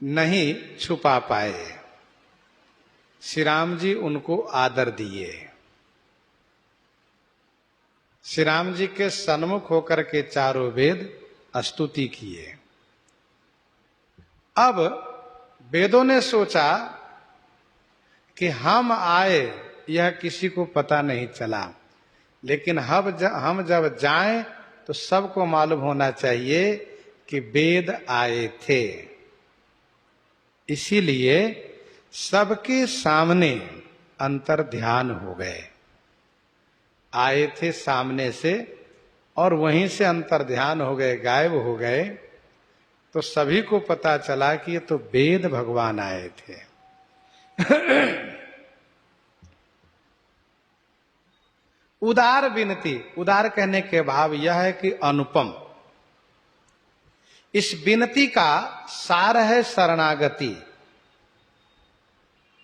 नहीं छुपा पाए। श्री राम जी उनको आदर दिए। श्री राम जी के सन्मुख होकर के चारों वेद स्तुति किए। अब वेदों ने सोचा कि हम आए यह किसी को पता नहीं चला, लेकिन हम जब जाएं तो सबको मालूम होना चाहिए कि वेद आए थे। इसीलिए सबके सामने अंतर ध्यान हो गए। आए थे सामने से और वहीं से अंतर ध्यान हो गए, गायब हो गए। तो सभी को पता चला कि ये तो वेद भगवान आए थे। उदार विनती, उदार कहने के भाव यह है कि अनुपम। इस विनती का सार है शरणागति।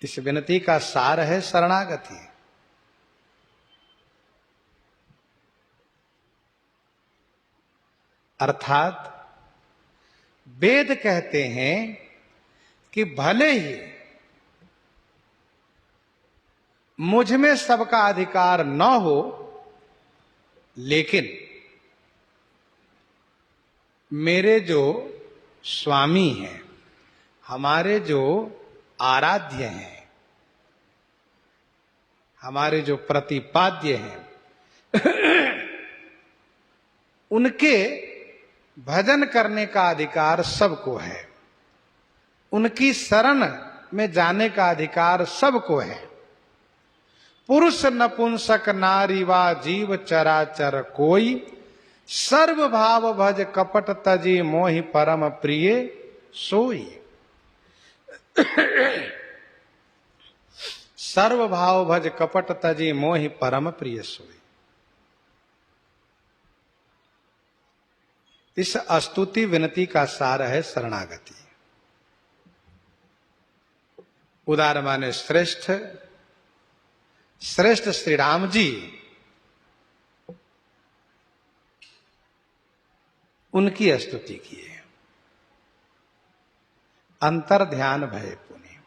इस विनती का सार है शरणागति। अर्थात वेद कहते हैं कि भले ही मुझ में सबका अधिकार न हो, लेकिन मेरे जो स्वामी हैं, हमारे जो आराध्य हैं, हमारे जो प्रतिपाद्य हैं, उनके भजन करने का अधिकार सबको है। उनकी शरण में जाने का अधिकार सबको है। पुरुष नपुंसक नारी वा जीव चराचर कोई, सर्व भाव भज कपट तजी मोहि परम प्रिय सोई। सर्व भाव भज कपट तजी मोहि परम प्रिय सोई। इस स्तुति विनती का सार है शरणागति। उदार माने श्रेष्ठ। श्रेष्ठ श्री राम जी, उनकी स्तुति किए। अंतर ध्यान भय पुनि।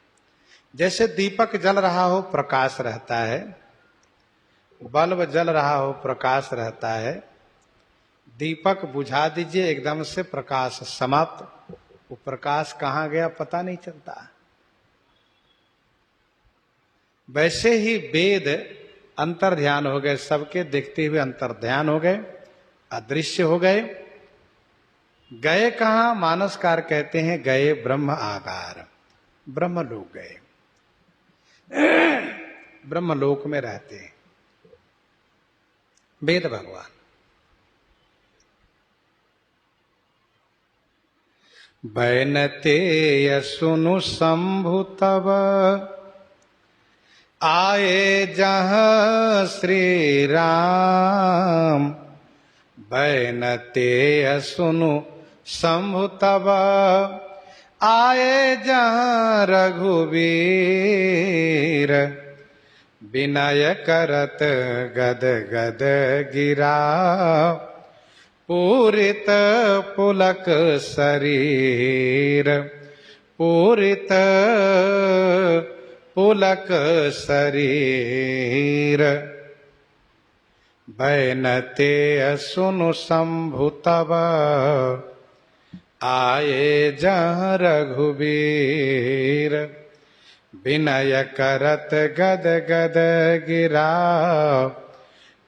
जैसे दीपक जल रहा हो प्रकाश रहता है, बल्ब जल रहा हो प्रकाश रहता है। दीपक बुझा दीजिए, एकदम से प्रकाश समाप्त। वो प्रकाश कहां गया पता नहीं चलता। वैसे ही वेद अंतर ध्यान हो गए, सबके देखते हुए अंतर ध्यान हो गए, अदृश्य हो गए। गए कहां? मानसकार कहते हैं गए ब्रह्म आकार, ब्रह्मलोक गए, ब्रह्मलोक में रहते हैं वेद भगवान। बैनते सुनु शंभु तब, आए जहां श्री राम। बैनते सुनु शंभु तब, आए जहां रघुवीर। विनय करत गद गद गिरा, पूरित पुलक शरीर। पूरित पुलक शरीर। बैनते सुनु शंभु तब, आए जहां रघुवीर। विनय करत गद गद गिरा,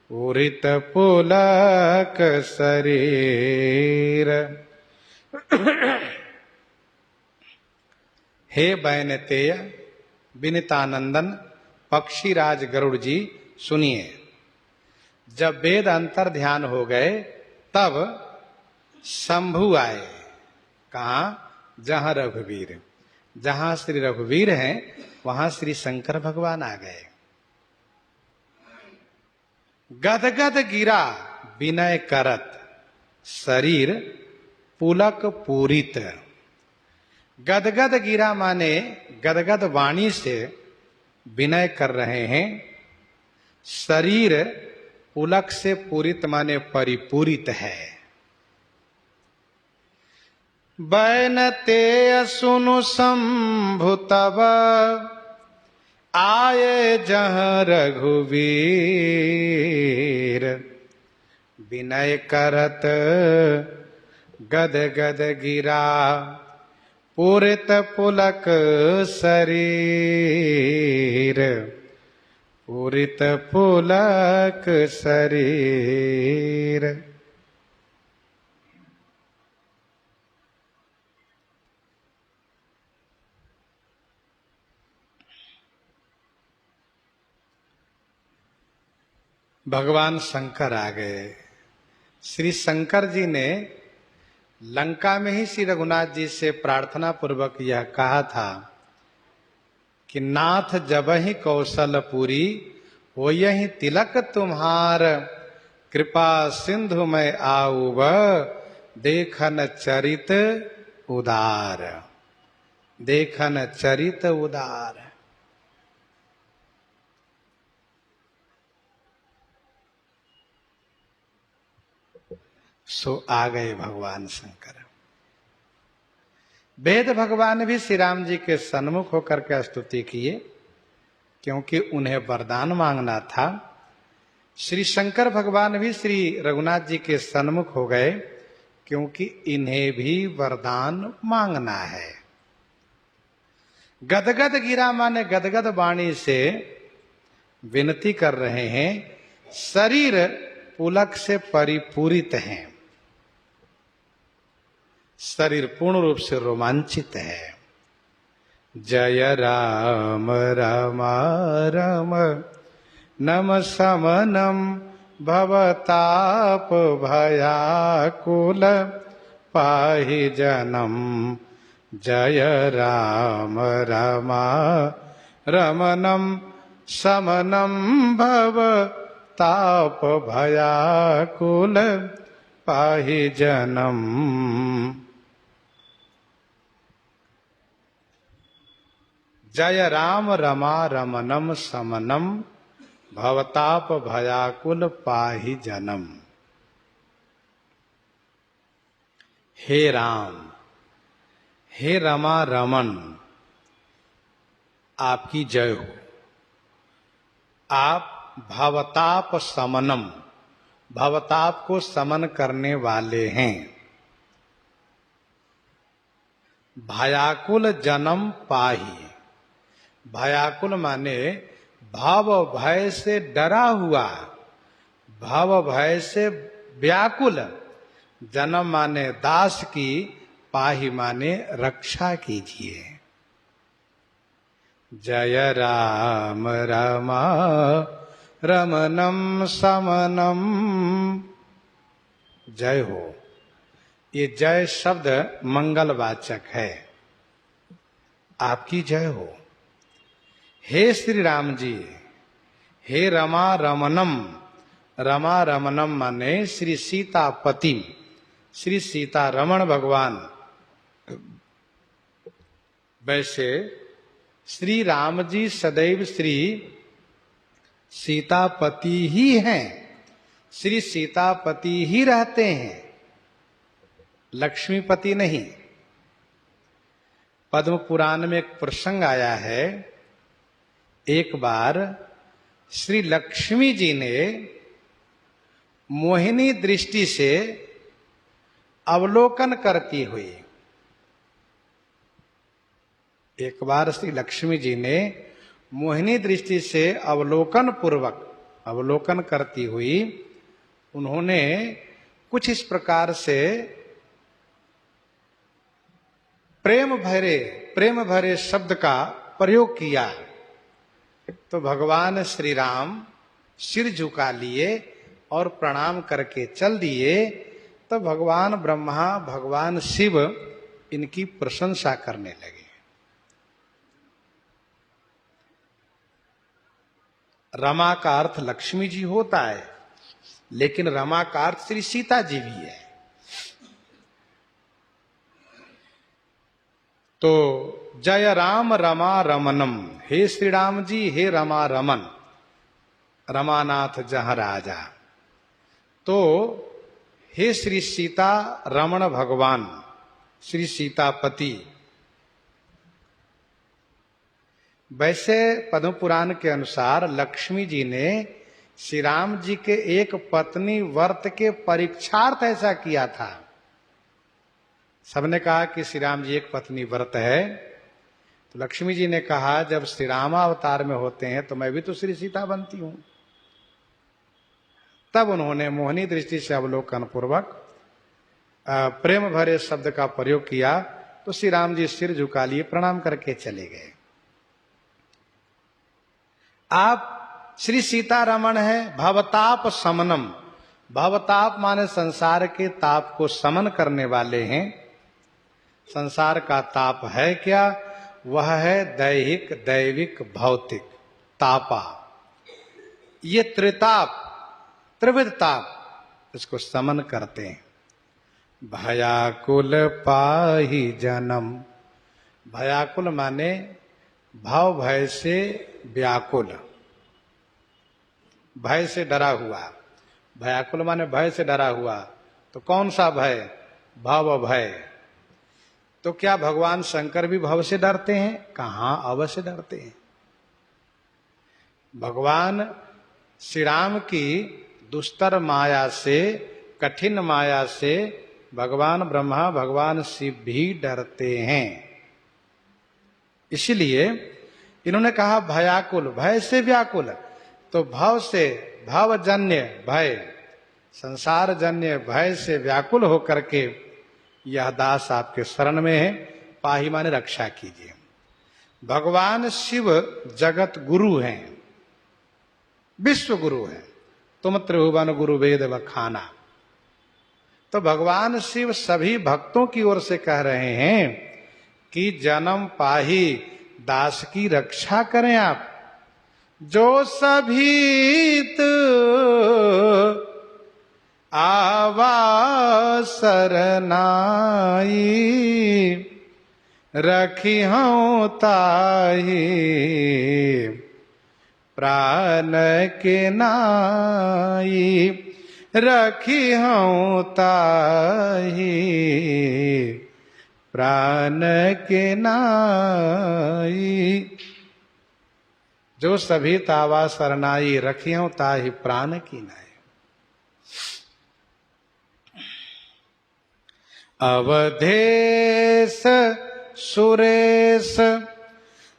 पूरित पुलक शरीर। हे बैनतेय विनितानंदन पक्षीराज गरुड़ जी, सुनिए। जब वेद अंतर ध्यान हो गए तब शंभु आए। कहा? जहां रघुवीर। जहां श्री रघुवीर हैं वहां श्री शंकर भगवान आ गए। गदगद गिरा विनय करत, शरीर पुलक पूरित। गदगद गिरा माने गदगद वाणी से विनय कर रहे हैं। शरीर पुलक से पूरित माने परिपूरित है। बैनते सुनु शंभु तब आए जहाँ रघुवीर। विनय करत गद गद गिरा पूरित पुलक शरीर। पूरित पुलक शरीर। भगवान शंकर आ गए। श्री शंकर जी ने लंका में ही श्री रघुनाथ जी से प्रार्थना पूर्वक यह कहा था कि नाथ जबहि कौशलपुरी हो यही तिलक तुम्हार। कृपा सिंधु में आऊब देखन चरित उदार। देखन चरित उदार। सो आ गए भगवान शंकर। वेद भगवान भी श्री राम जी के सन्मुख होकर के स्तुति किए, क्योंकि उन्हें वरदान मांगना था। श्री शंकर भगवान भी श्री रघुनाथ जी के सन्मुख हो गए, क्योंकि इन्हें भी वरदान मांगना है। गदगद गिरा माने गदगद वाणी से विनती कर रहे हैं। शरीर पुलक से परिपूरित हैं। शरीर पूर्ण रूप से रोमांचित है। जय राम राम राम नम समनम भवताप भयाकुल पाहि जनम। जय राम राम रमनम समनम भवताप भयाकुल पाहि जनम। जय राम रमा रमनम समनम भवताप भयाकुल पाहि जनम। हे राम, हे रमा रमन, आपकी जय हो। आप भवताप समनम, भवताप को समन करने वाले हैं। भयाकुल जन्म पाहि, भयाकुल माने भाव भय से डरा हुआ, भाव भय से व्याकुल। जन्म माने दास की, पाहि माने रक्षा कीजिए। जय राम रमा रमनम समनम। जय हो। ये जय शब्द मंगलवाचक है। आपकी जय हो। हे श्री राम जी, हे रमा रमनम। रमा रमनम माने श्री सीतापति, श्री सीता रमण भगवान। वैसे श्री राम जी सदैव श्री सीतापति ही हैं। श्री सीतापति ही रहते हैं, लक्ष्मीपति नहीं। पद्म पुराण में एक प्रसंग आया है। एक बार श्री लक्ष्मी जी ने मोहिनी दृष्टि से अवलोकन करती हुई, एक बार श्री लक्ष्मी जी ने मोहिनी दृष्टि से अवलोकन पूर्वक अवलोकन करती हुई उन्होंने कुछ इस प्रकार से प्रेम भरे शब्द का प्रयोग किया। तो भगवान श्री राम सिर झुका लिए और प्रणाम करके चल दिए। तो भगवान ब्रह्मा, भगवान शिव इनकी प्रशंसा करने लगे। रमा का अर्थ लक्ष्मी जी होता है, लेकिन रमा का अर्थ श्री सीता जी भी है। तो जय राम रमा रमनम, हे श्री राम जी, हे रमा रमन, रमानाथ जहाँ राजा। तो हे श्री सीता रमण भगवान, श्री सीतापति। वैसे पद्म पुराण के अनुसार लक्ष्मी जी ने श्री राम जी के एक पत्नी व्रत के परीक्षार्थ ऐसा किया था। सबने कहा कि श्री राम जी एक पत्नी व्रत है, तो लक्ष्मी जी ने कहा जब श्री राम अवतार में होते हैं तो मैं भी तो श्री सीता बनती हूं। तब उन्होंने मोहनी दृष्टि से अवलोकन पूर्वक प्रेम भरे शब्द का प्रयोग किया, तो श्री राम जी सिर झुका लिए, प्रणाम करके चले गए। आप श्री सीतारमण है भवताप समनम। भवताप माने संसार के ताप को समन करने वाले हैं। संसार का ताप है क्या? वह है दैहिक, दैविक, भौतिक तापा। ये त्रिताप, त्रिविध ताप, इसको समन करते हैं। भयाकुल पाहि जन्म। भयाकुल माने भाव भय से व्याकुल, भय से डरा हुआ। भयाकुल माने भय से डरा हुआ। तो कौन सा भय? भव भय। तो क्या भगवान शंकर भी भव से डरते हैं? कहां, अवश्य डरते हैं। भगवान श्री राम की दुस्तर माया से, कठिन माया से भगवान ब्रह्मा, भगवान शिव भी डरते हैं। इसलिए इन्होंने कहा भयाकुल, भय से व्याकुल। तो भव से, भवजन्य भय, संसार जन्य भय से व्याकुल होकर के यह दास आपके शरण में है। पाही माने रक्षा कीजिए। भगवान शिव जगत गुरु हैं, विश्व गुरु हैं। तुम त्रिभुवन गुरु वेद बखाना। तो भगवान शिव सभी भक्तों की ओर से कह रहे हैं कि जन्म पाही, दास की रक्षा करें आप। जो सभी आवा सरनाई, रखी हूं ताही प्राण के नाई। रखी हूं ताही प्राण के नाई। जो सभी तावा सरनाई, रखी हूं ताही प्राण की नाई। अवधेश सुरेश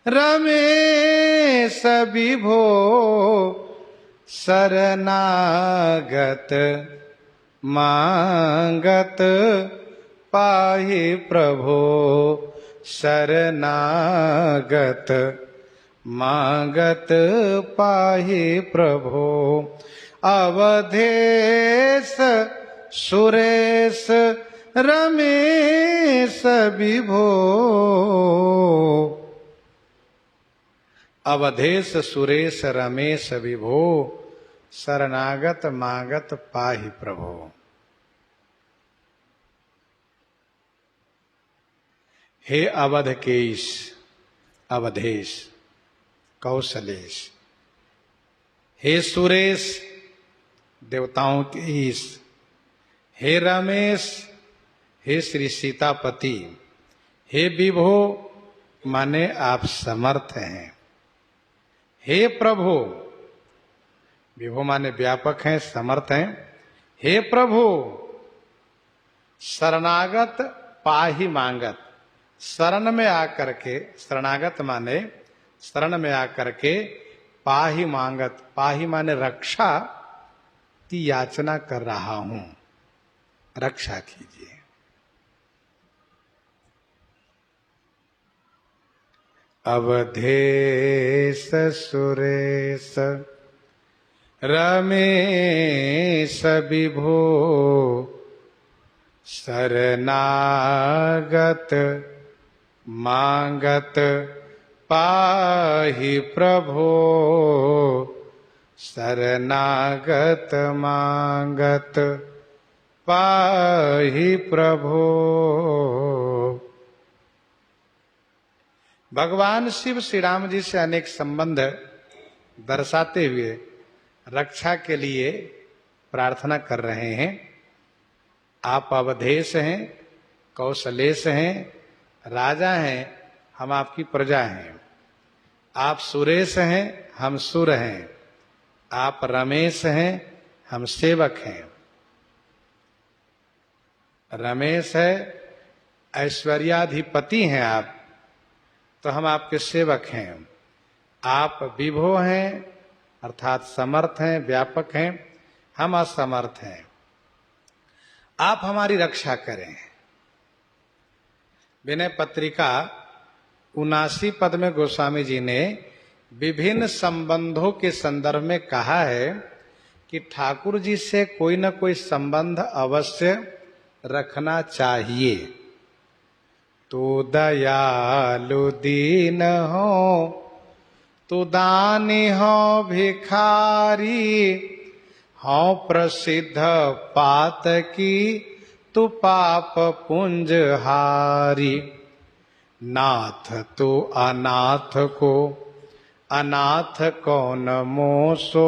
रमेश विभो, शरणागत मांगत पाहि प्रभो। शरणागत मांगत पाहि प्रभो। अवधेश सुरेश रमेश विभो। अवधेश सुरेश रमेश विभो, शरणागत मागत पाहि प्रभो। हे अवधकेश, अवधेश, कौशलेश। हे सुरेश, देवताओं के ईश। हे रमेश, हे श्री सीतापति। हे विभो माने आप समर्थ हैं। हे प्रभु, विभो माने व्यापक हैं, समर्थ हैं। हे प्रभु, शरणागत पाहि मांगत। शरण में आकर के, शरणागत माने शरण में आकर के, पाहि मांगत, पाहि माने रक्षा की याचना कर रहा हूं, रक्षा कीजिए। अवधेश सुरेश रमेश विभो, शरणागत मांगत पाहि प्रभो। शरणागत मांगत पाहि प्रभो। भगवान शिव श्री राम जी से अनेक संबंध दर्शाते हुए रक्षा के लिए प्रार्थना कर रहे हैं। आप अवधेश हैं, कौशलेश हैं, राजा हैं, हम आपकी प्रजा हैं। आप सुरेश हैं, हम सुर हैं। आप रमेश हैं, हम सेवक हैं। रमेश है, ऐश्वर्याधिपति हैं आप, तो हम आपके सेवक हैं। आप विभो हैं, अर्थात समर्थ हैं, व्यापक हैं, हम असमर्थ हैं। आप हमारी रक्षा करें। विनय पत्रिका 79 पद में गोस्वामी जी ने विभिन्न संबंधों के संदर्भ में कहा है कि ठाकुर जी से कोई न कोई संबंध अवश्य रखना चाहिए। तू दयालु दीन हो, तू दानी हो भिखारी, हो प्रसिद्ध पात की, तू पाप पुंज हारी। नाथ तू अनाथ को, अनाथ कौन मोसो,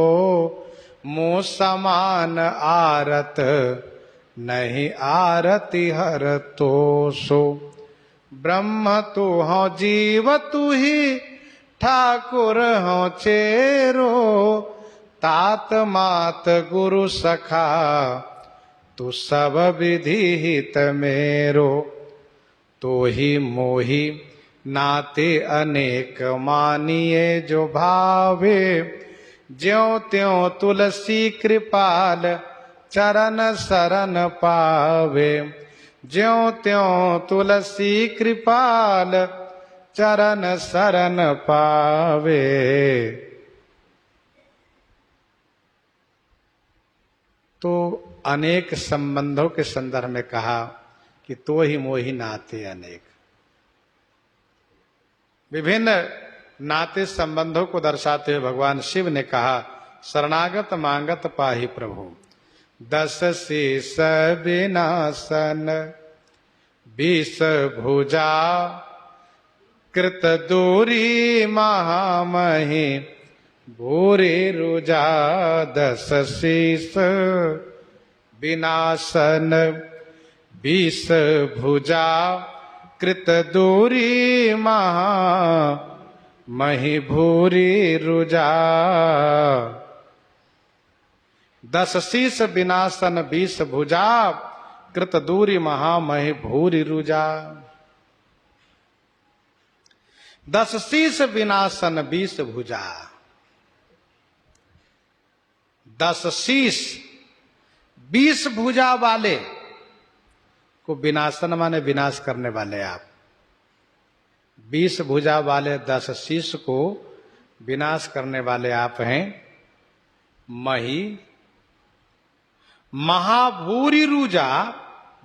मो समान आरत, नहीं आरती हर तो सो। ब्रह्म तू हो, जीव तू ही, ठाकुर हो चेरो, तात मात गुरु सखा, तू सब विधि हित मेरो। तो ही मोही नाते अनेक मानिए जो भावे, ज्यों त्यों तुलसी कृपाल चरण शरण पावे। ज्यों त्यों तुलसी कृपाल चरण शरण पावे। तो अनेक संबंधों के संदर्भ में कहा कि तो ही मोही नाते अनेक। विभिन्न नाते संबंधों को दर्शाते हुए भगवान शिव ने कहा, शरणागत मांगत पाहि प्रभु, 10 शीस विनाशन, 20 भुजा, कृत दूरी महामहि, भूरि रुजा। 10 शीस विनाशन, 20 भुजा, कृत दूरी महामहि, भूरि रुजा। 10 शीस विनाशन, 20 भुजा, कृत दूरी महामहि, भूरि रुजा। 10 शीस विनाशन, 20 भुजा। 10 शीस 20 भुजा वाले को, विनाशन माने विनाश करने वाले आप। 20 भुजा वाले 10 शीस को विनाश करने वाले आप हैं। मही, महाभूरि रुजा,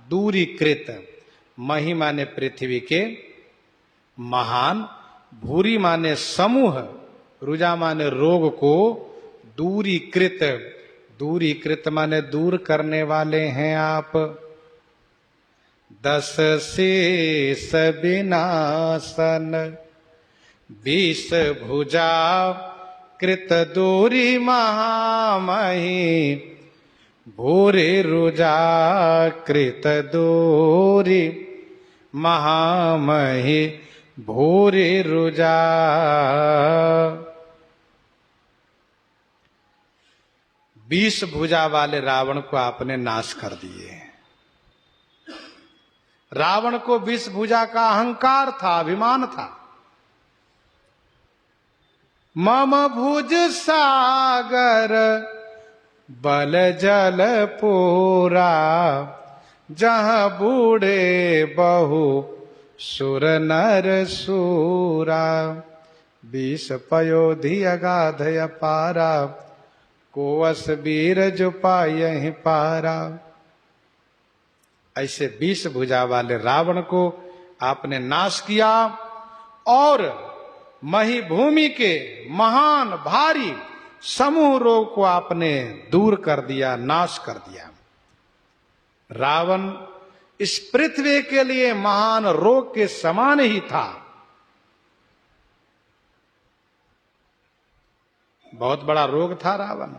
दूरीकृत। मही माने पृथ्वी के, महान, भूरी माने समूह, रुजा माने रोग को, दूरीकृत। दूरीकृत माने दूर करने वाले हैं आप। 10 शीस विनाशन, 20 भुजा, कृत दूरी महामहि, भूरि रुजा। कृत दूरी महामहि, भूरि रुजा। 20 भुजा वाले रावण को आपने नाश कर दिए। रावण को 20 भुजा का अहंकार था, अभिमान था। मम भुज सागर, बल जल पूरा, जहां बूढ़े बहु सुर नर सूरा। 20 पयोधि अगाध अपारा, कोवस वीर जो पायहि पारा। ऐसे 20 भुजा वाले रावण को आपने नाश किया और मही भूमि के महान भारी समूह रोग को आपने दूर कर दिया, नाश कर दिया। रावण इस पृथ्वी के लिए महान रोग के समान ही था। बहुत बड़ा रोग था रावण।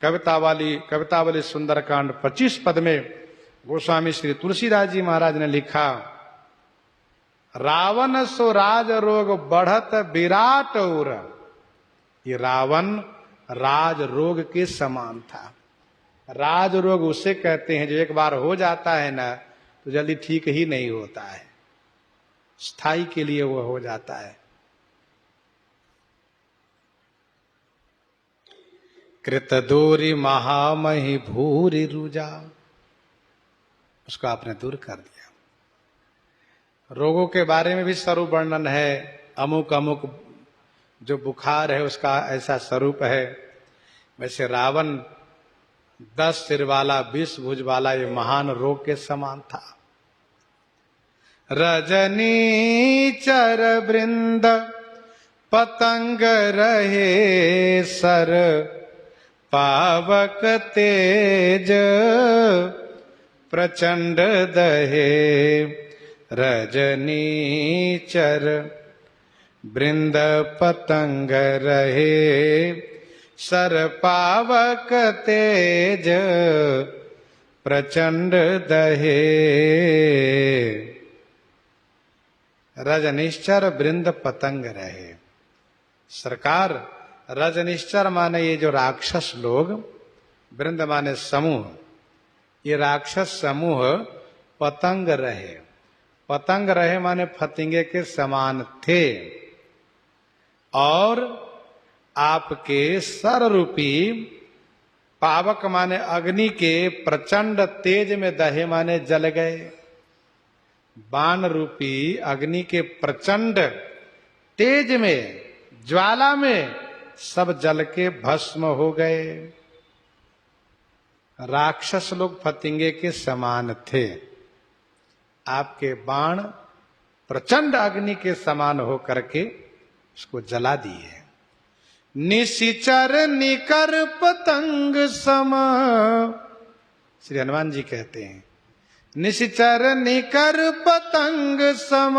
कवितावली सुंदरकांड 25 पद में गोस्वामी श्री तुलसीदास जी महाराज ने लिखा, रावण सो राज रोग बढ़त विराट और, ये रावण राज रोग के समान था। राज रोग उसे कहते हैं जो एक बार हो जाता है ना तो जल्दी ठीक ही नहीं होता है, स्थाई के लिए वो हो जाता है। कृत दूरी महामही भूरी रुजा, उसको आपने दूर कर दिया। रोगों के बारे में भी स्वरूप वर्णन है, अमुक अमुक जो बुखार है उसका ऐसा स्वरूप है। वैसे रावण 10 सिर वाला 20 भुज वाला ये महान रोग के समान था। रजनी चर वृंद पतंग रहे सर, पावक तेज प्रचंड दहे। रजनी चर वृंद पतंग रहे सर, पावक तेज प्रचंड दहे। रजनिश्चर वृंद पतंग रहे। सरकार, रजनिश्चर माने ये जो राक्षस लोग, वृंद माने समूह, ये राक्षस समूह पतंग रहे। पतंग रहे माने फतिंगे के समान थे, और आपके सर रूपी पावक माने अग्नि के प्रचंड तेज में दहे माने जल गए। बाण रूपी अग्नि के प्रचंड तेज में, ज्वाला में सब जल के भस्म हो गए। राक्षस लोग फतिंगे के समान थे, आपके बाण प्रचंड अग्नि के समान होकर के उसको जला दिए। निशिचर निकर पतंग सम, श्री हनुमान जी कहते हैं, निशिचर निकर पतंग सम,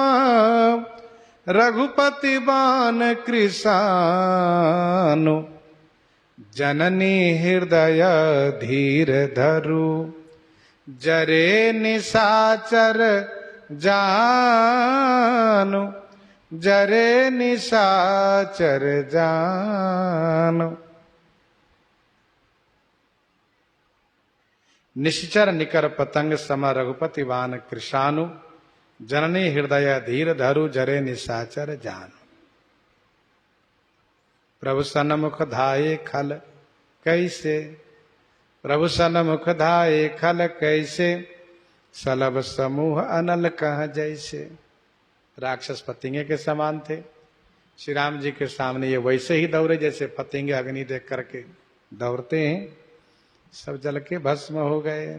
रघुपति बाण कृशानु, जननी हृदय धीर धरु, जरे निशाचर जानु, जरे निशाचर जानु। निश्चर निकर पतंग सम, रघुपति बाण कृशानु, जननी हृदय धीर धरु, जरे निशाचर जानु। प्रभु सन्मुख धाये खल कैसे, प्रभु सन्मुख धाये खल कैसे, सलभ समूह अनल कह जैसे। राक्षस फतिंगे के समान थे, श्री राम जी के सामने ये वैसे ही दौड़े जैसे फतिंगे अग्नि देख करके दौड़ते हैं, सब जल के भस्म हो गए।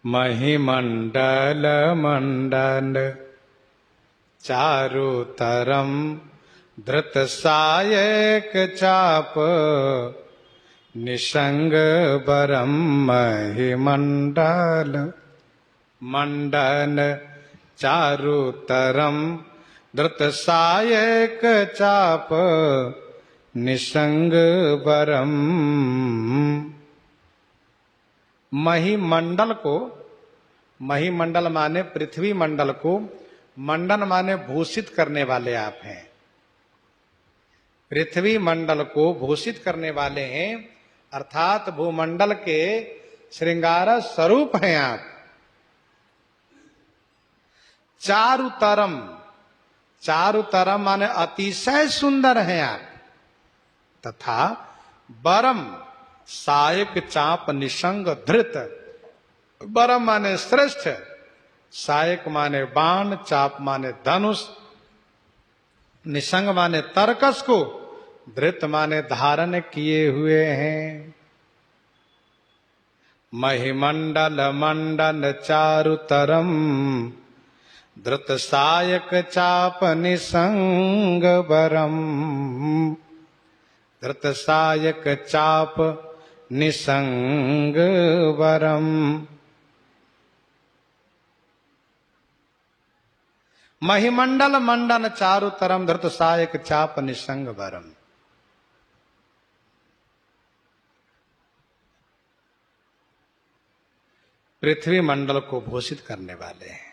महिमंडल मंडन चारु तरम, धृत सायक चाप निसंग बरम। महिमंडल मंडन चारु तरम, धृत सायक चाप निसंग बरम। महिमंडल को, महिमंडल माने पृथ्वी मंडल को, मंडन माने भूषित करने वाले आप हैं। पृथ्वी मंडल को भूषित करने वाले हैं, अर्थात भूमंडल के श्रृंगार स्वरूप हैं आप। चारुतरम, चारुतरम माने अतिशय सुंदर हैं आप। तथा बरम, सायक चाप निसंग धृत, बरम माने श्रेष्ठ, सायक माने बाण, चाप माने धनुष, निसंग माने तरकस को, धृत माने धारण किए हुए हैं। महिमंडल मंडन चारुतरम, धृत सायक चाप निसंग बरम। धृत सायक चाप निसंग बरम। महिमंडल मंडन चारुतरम, धृत सायक चाप निसंग बरम। पृथ्वी मंडल को भूषित करने वाले हैं।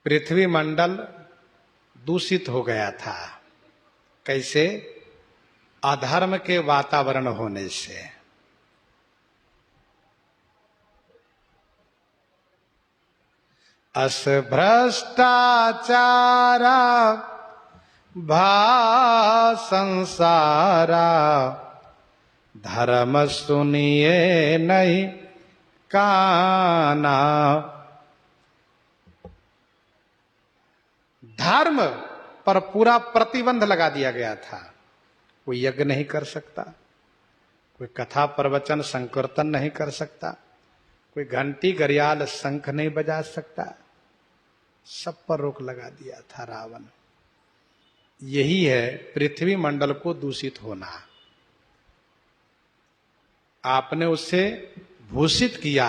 पृथ्वी मंडल दूषित हो गया था। कैसे? अधर्म के वातावरण होने से। अस भ्रष्टाचारा भा संसारा, धर्म सुनिए नहीं काना। धर्म पर पूरा प्रतिबंध लगा दिया गया था। कोई यज्ञ नहीं कर सकता, कोई कथा प्रवचन संकीर्तन नहीं कर सकता, कोई घंटी गरियाल शंख नहीं बजा सकता। सब पर रोक लगा दिया था रावण। यही है पृथ्वी मंडल को दूषित होना। आपने उसे भूषित किया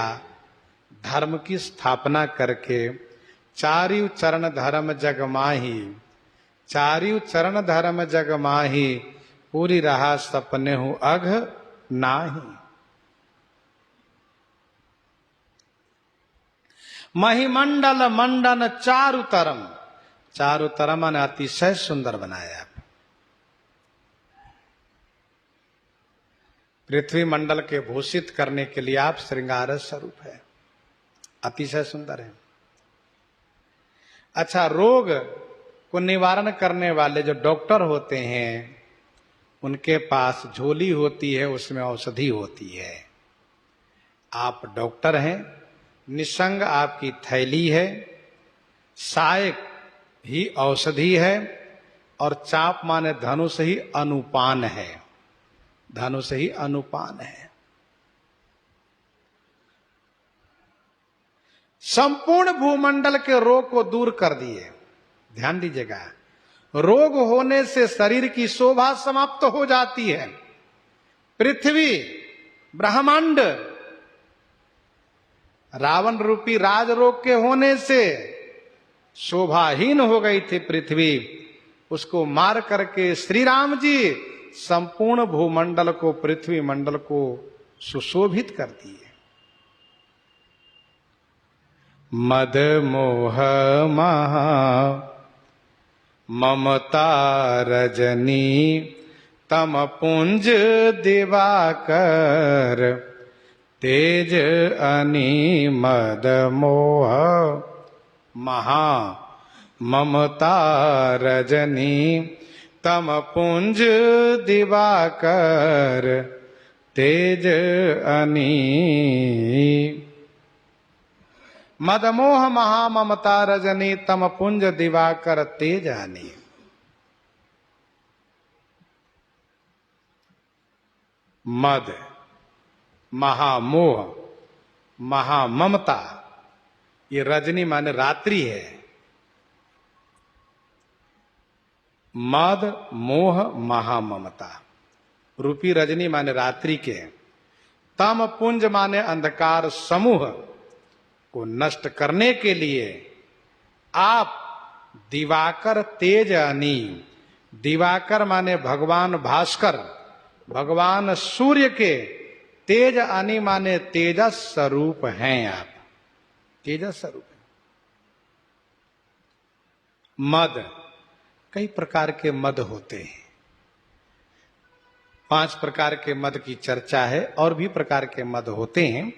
धर्म की स्थापना करके। चारिव चरण धर्म जग माही, चारिव चरण धर्म जग माही, पूरी रहा सपने हूं अघ नाही। महिमंडल मंडन चारु तरम, चारु तरम ने अतिशय सुंदर बनाया। पृथ्वी मंडल के भूषित करने के लिए आप श्रृंगार स्वरूप है, अतिशय सुंदर है। अच्छा, रोग को निवारण करने वाले जो डॉक्टर होते हैं उनके पास झोली होती है, उसमें औषधि होती है। आप डॉक्टर हैं, निसंग आपकी थैली है, सहायक ही औषधि है, और चाप माने धनुष ही अनुपान है, धनुष ही अनुपान है। संपूर्ण भूमंडल के रोग को दूर कर दिए। ध्यान दीजिएगा, रोग होने से शरीर की शोभा समाप्त हो जाती है। पृथ्वी ब्रह्मांड रावण रूपी राज रोग के होने से शोभाहीन हो गई थी पृथ्वी। उसको मार करके श्री राम जी संपूर्ण भूमंडल को, पृथ्वी मंडल को सुशोभित कर दिए। मद मोह महा ममता रजनी, तम पुंज दिवाकर, तेज अनी मद मोह महा ममता रजनी, तम पुंज दिवाकर, तेज अनी। मदमोह महा ममता रजनी, तम पुंज दिवाकर, तेज अनी। मद महामोह, महाममता, ये रजनी माने रात्रि है। मद मोह महाममता रूपी रजनी माने रात्रि के। तम पुंज माने अंधकार समूह को नष्ट करने के लिए आप दिवाकर तेज अनी, दिवाकर माने भगवान भास्कर, भगवान सूर्य के तेज अनी माने तेजस स्वरूप हैं। आप तेजस स्वरूप हैं। मद, कई प्रकार के मद होते हैं। 5 प्रकार के मद की चर्चा है, और भी प्रकार के मद होते हैं।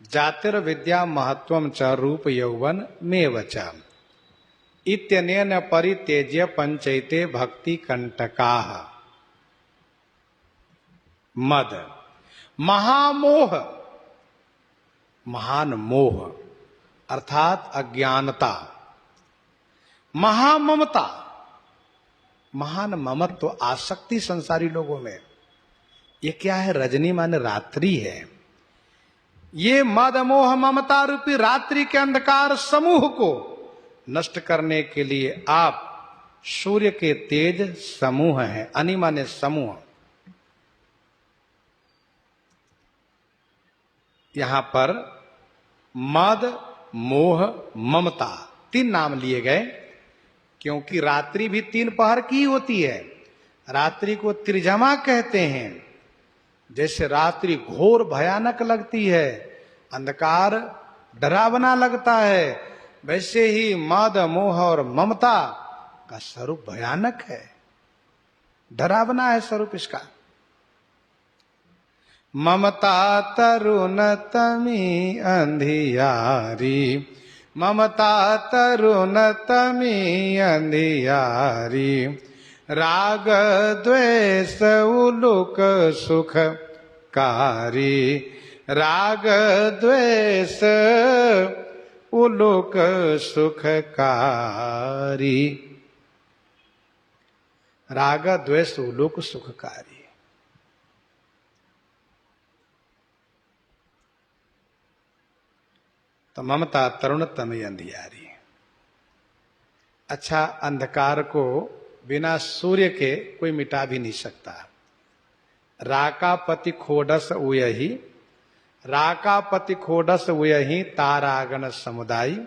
जातिर्विद्या महत्वम च रूप यौवन मेव च, इत्यनेन परित्यज्य पंचैते भक्ति कंटकाः। मद महामोह, महान मोह अर्थात अज्ञानता। महाममता, महान ममत्व, आसक्ति संसारी लोगों में। ये क्या है? रजनी माने रात्रि है। ये मद मोह ममता रूपी रात्रि के अंधकार समूह को नष्ट करने के लिए आप सूर्य के तेज समूह हैं। अनि माने समूह। यहां पर मद मोह ममता 3 नाम लिए गए, क्योंकि रात्रि भी 3 पहर की होती है। रात्रि को त्रिजमा कहते हैं। जैसे रात्रि घोर भयानक लगती है, अंधकार डरावना लगता है, वैसे ही मद मोह और ममता का स्वरूप भयानक है, डरावना है स्वरूप इसका। ममता तरुण तमी अंधियारी, ममता तरुण तमी अंधियारी, राग द्वेष उलुक सुखकारी, राग द्वेष उलुक सुखकारी, राग द्वेष उलुक सुखकारी। तो ममता तरुण तमी अंधियारी। अच्छा, अंधकार को बिना सूर्य के कोई मिटा भी नहीं सकता। राकापति खोडस उयहि, राकापति खोडस उयहि, तारागण समुदाय,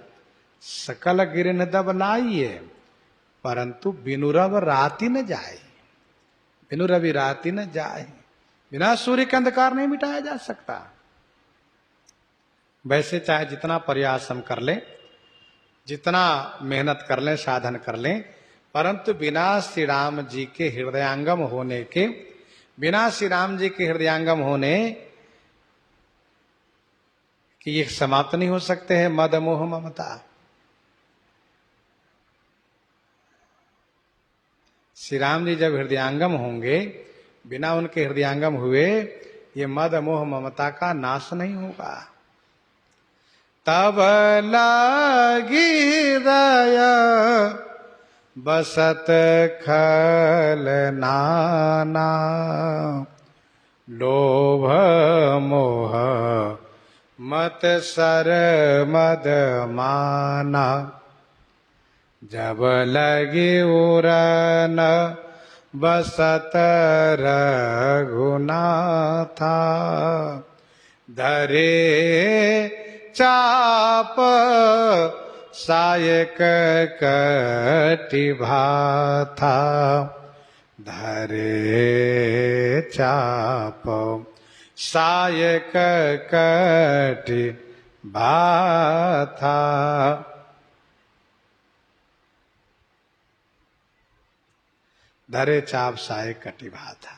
सकल गिरन दब लाइए, परंतु बिनु रव राति न जाए, बिनु रवि राति न जाए। बिना सूर्य के अंधकार नहीं मिटाया जा सकता। वैसे चाहे जितना प्रयास हम कर लें, जितना मेहनत कर लें, साधन कर लें, परंतु बिना श्री राम जी के हृदयांगम होने के, बिना श्री राम जी के हृदयांगम होने कि ये समाप्त नहीं हो सकते हैं मद मोह ममता। श्री राम जी जब हृदयांगम होंगे, बिना उनके हृदयांगम हुए ये मद मोह ममता का नाश नहीं होगा। तब लगी दया बसत खल नाना, लोभ मोह मत सर मद माना, जब लगी उरन बसत रघुनाथा, धरे चाप सायक कटिभा था, धरे चाप सायक कटिभा था। धरे चाप सायक कटिभा था।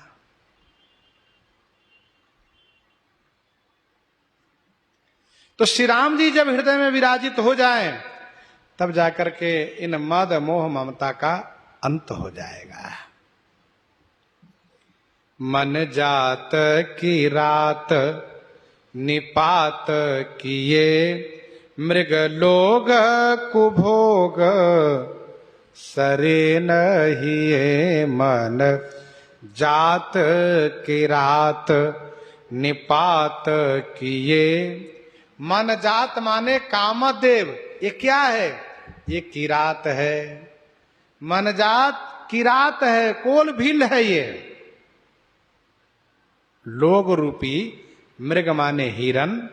तो श्री राम जी जब हृदय में विराजित हो जाएं, तब जाकर के इन मद मोह ममता का अंत हो जाएगा। मन जात की रात निपात किए, मृग लोग कुभोग सरे नहीं, मन जात की रात निपात किए। मन जात माने कामदेव, ये क्या है? ये किरात है। मन जात किरात है, कोल भील है। ये लोग रूपी मृग माने हिरन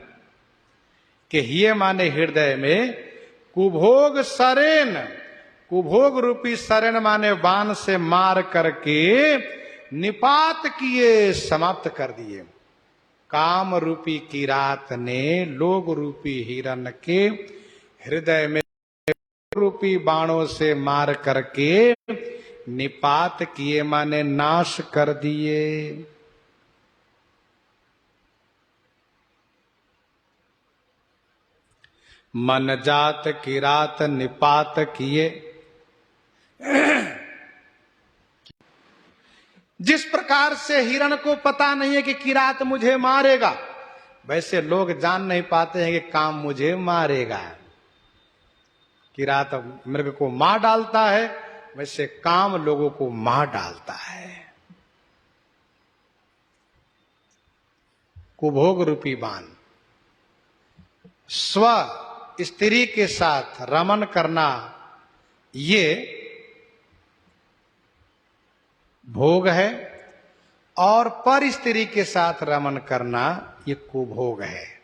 के हिये माने हृदय में, कुभोग सरेन, कुभोग रूपी सरेन माने बाण से मार करके निपात किए, समाप्त कर दिए। काम रूपी किरात ने लोग रूपी हिरन के हृदय में रूपी बाणों से मार करके निपात किए माने नाश कर दिए। मन जात किरात निपात किए। जिस प्रकार से हिरण को पता नहीं है कि किरात मुझे मारेगा, वैसे लोग जान नहीं पाते हैं कि काम मुझे मारेगा। किरात मृग को मार डालता है, वैसे काम लोगों को मार डालता है। कुभोग रूपी बाण, स्व स्त्री के साथ रमन करना ये भोग है, और पर स्त्री के साथ रमन करना ये कुभोग है।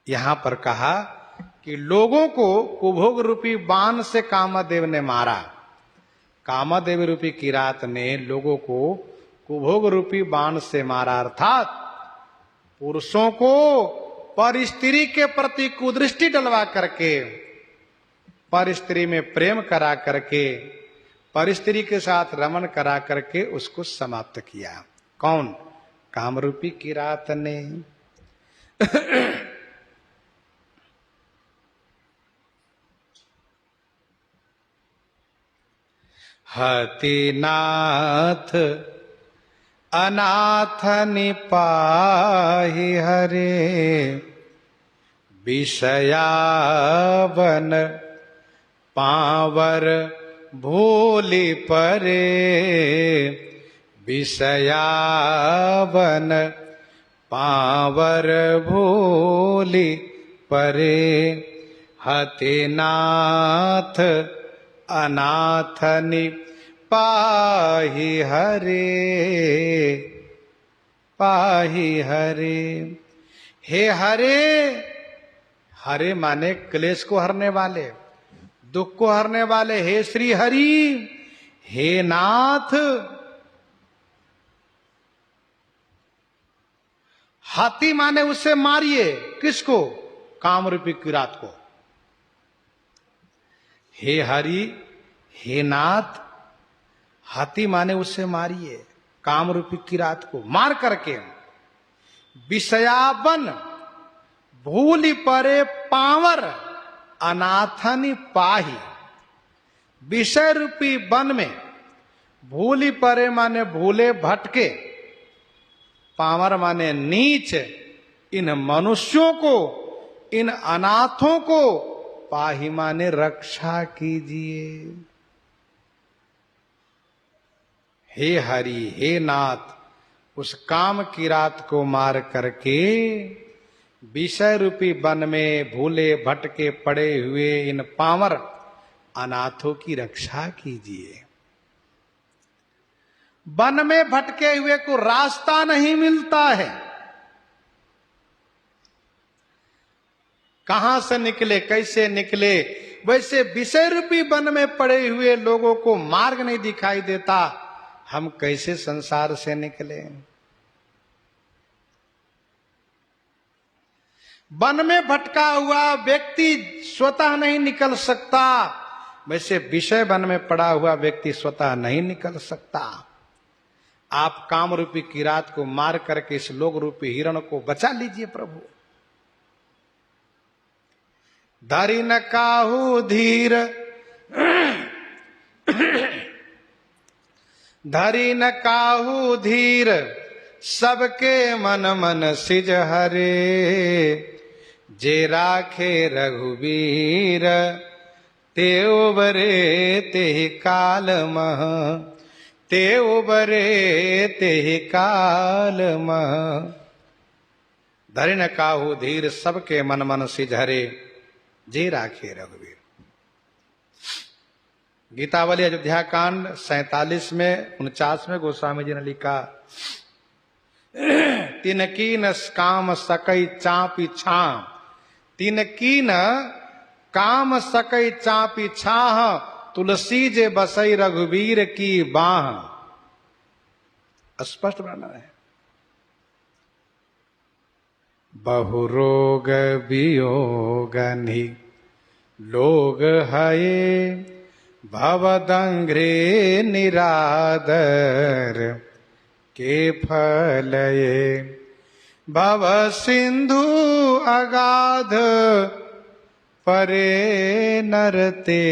यहां पर कहा कि लोगों को कुभोग रूपी बाण से कामदेव ने मारा, कामदेव रूपी किरात ने लोगों को कुभोग रूपी बाण से मारा, अर्थात पुरुषों को पर स्त्री के प्रति कुदृष्टि डलवा करके, पर स्त्री में प्रेम करा करके, पर स्त्री के साथ रमन करा करके उसको समाप्त किया। कौन? कामरूपी किरात ने। हतिनाथ अनाथ निपाहि हरे, विषयावन पावर भूलि परे, विषयावन पावर भूलि परे, हतिनाथ अनाथ निपाहि हरे, पाहि हरे। हे हरे, हरे माने क्लेश को हरने वाले, दुख को हरने वाले। हे श्री हरि, हे नाथ। हाथी माने उससे मारिए, किसको? कामरूपी किरात को। हे हरि, हे नाथ, हाथी माने उससे मारिए, कामरूपी किरात को मार करके। विषयावन भूलि परे पावर अनाथनि पाही, विषय रूपी वन में भूलि परे माने भूले भटके, पावर माने नीच, इन मनुष्यों को, इन अनाथों को, पाही माने रक्षा कीजिए। हे हरि, हे नाथ, उस काम की रात को मार करके विषय रूपी वन में भूले भटके पड़े हुए इन पामर अनाथों की रक्षा कीजिए। वन में भटके हुए को रास्ता नहीं मिलता है, कहां से निकले, कैसे निकले। वैसे विषय रूपी वन में पड़े हुए लोगों को मार्ग नहीं दिखाई देता, हम कैसे संसार से निकले। वन में भटका हुआ व्यक्ति स्वतः नहीं निकल सकता, वैसे विषय वन में पड़ा हुआ व्यक्ति स्वतः नहीं निकल सकता। आप काम रूपी किरात को मार करके इस लोक रूपी हिरण को बचा लीजिए प्रभु। धरि न काहू धीर, धरि न काहू धीर, सबके मन मन सिज हरे, जे राखे रघुवीर, ते उबरे तेहि काल मह, ते उबरे तेहि काल मह। धरि न काहू धीर, सबके मन मन सिज हरे, जे राखे रघुवीर। गीतावली अयोध्या कांड 47 में 49 में गोस्वामी जी ने लिखा, तिनकीन काम सकई चापी छां, तिनकीन काम सकई चापी छाह, तुलसी जे बसई रघुवीर की बाह। स्पष्ट वर्णन है। बहु रोग वियोगनि लोग हये, भवदंघ्रे निरादर के फलये, भव सिंधु अगाध परे नरते।